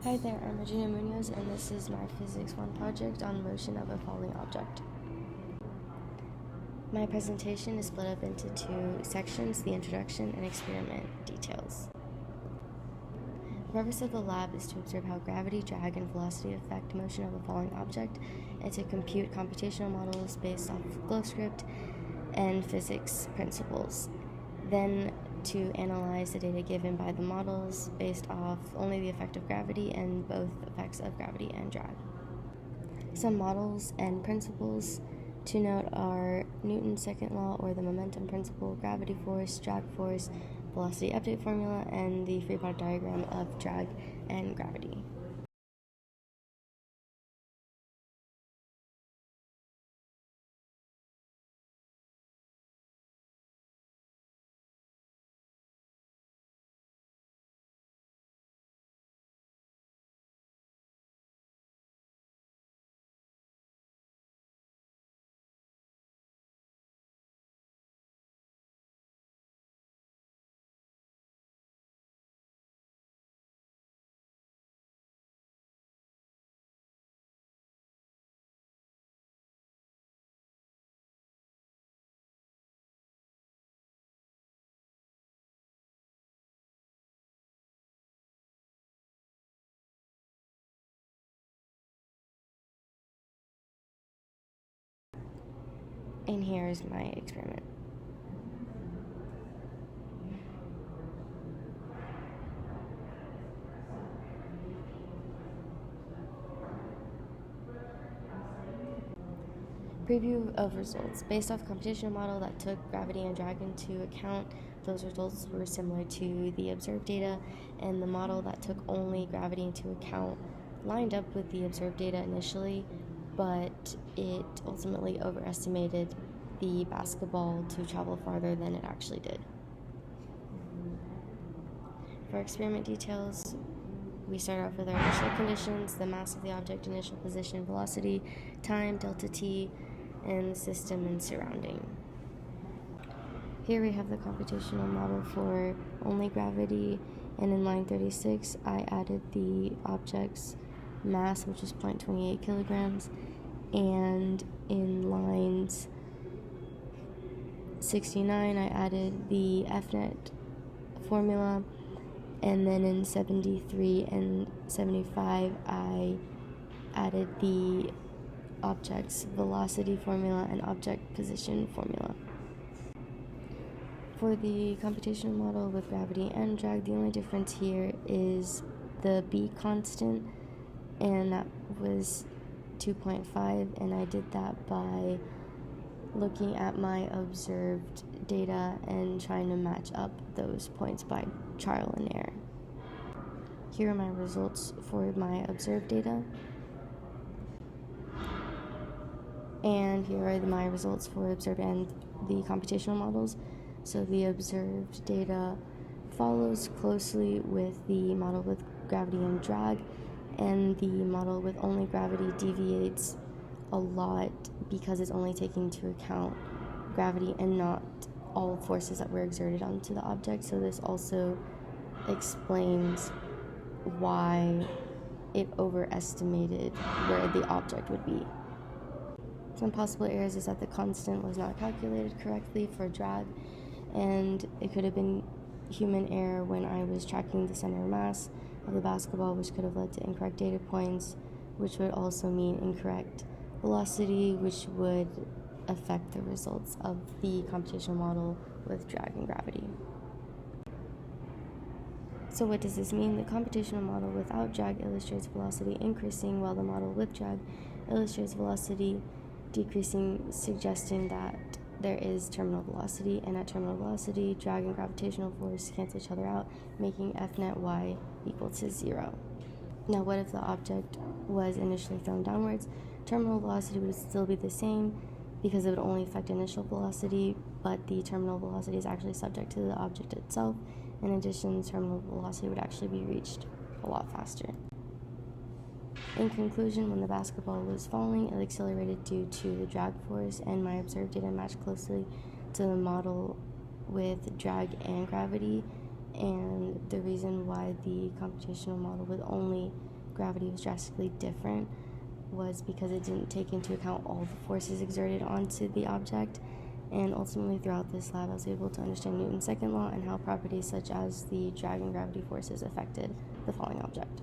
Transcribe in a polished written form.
Hi there, I'm Regina Munoz, and this is my Physics 1 project on motion of a falling object. My presentation is split up into two sections, the introduction and experiment details. The purpose of the lab is to observe how gravity, drag, and velocity affect motion of a falling object, and to compute computational models based off glow script and physics principles. Then to analyze the data given by the models based off only the effect of gravity and both effects of gravity and drag. Some models and principles to note are Newton's second law or the momentum principle, gravity force, drag force, velocity update formula, and the free body diagram of drag and gravity. And here is my experiment. Preview of results. Based off a computational model that took gravity and drag into account, those results were similar to the observed data, and the model that took only gravity into account lined up with the observed data initially, but it ultimately overestimated the basketball to travel farther than it actually did. For experiment details, we start off with our initial conditions, the mass of the object, initial position, velocity, time, delta t, and the system and surrounding. Here we have the computational model for only gravity, and in line 36 I added the object's mass, which is 0.28 kilograms, and in lines 69 I added the FNet formula, and then in 73 and 75 I added the object's velocity formula and object position formula. For the computational model with gravity and drag, the only difference here is the B constant, and that was 2.5, and I did that by looking at my observed data and trying to match up those points by trial and error. Here are my results for my observed data, and here are my results for observed and the computational models. So the observed data follows closely with the model with gravity and drag, and the model with only gravity deviates a lot because it's only taking into account gravity and not all forces that were exerted onto the object. So this also explains why it overestimated where the object would be. Some possible errors is that the constant was not calculated correctly for drag, and it could have been human error when I was tracking the center of mass of the basketball, which could have led to incorrect data points, which would also mean incorrect velocity, which would affect the results of the computational model with drag and gravity. So what does this mean? The computational model without drag illustrates velocity increasing, while the model with drag illustrates velocity decreasing, suggesting that there is terminal velocity, and at terminal velocity, drag and gravitational force cancel each other out, making Fnet y equal to 0. Now, what if the object was initially thrown downwards? Terminal velocity would still be the same because it would only affect initial velocity, but the terminal velocity is actually subject to the object itself. In addition, terminal velocity would actually be reached a lot faster. In conclusion, when the basketball was falling, it accelerated due to the drag force, and my observed data matched closely to the model with drag and gravity, and the reason why the computational model with only gravity was drastically different was because it didn't take into account all the forces exerted onto the object. And ultimately, throughout this lab, I was able to understand Newton's second law and how properties such as the drag and gravity forces affected the falling object.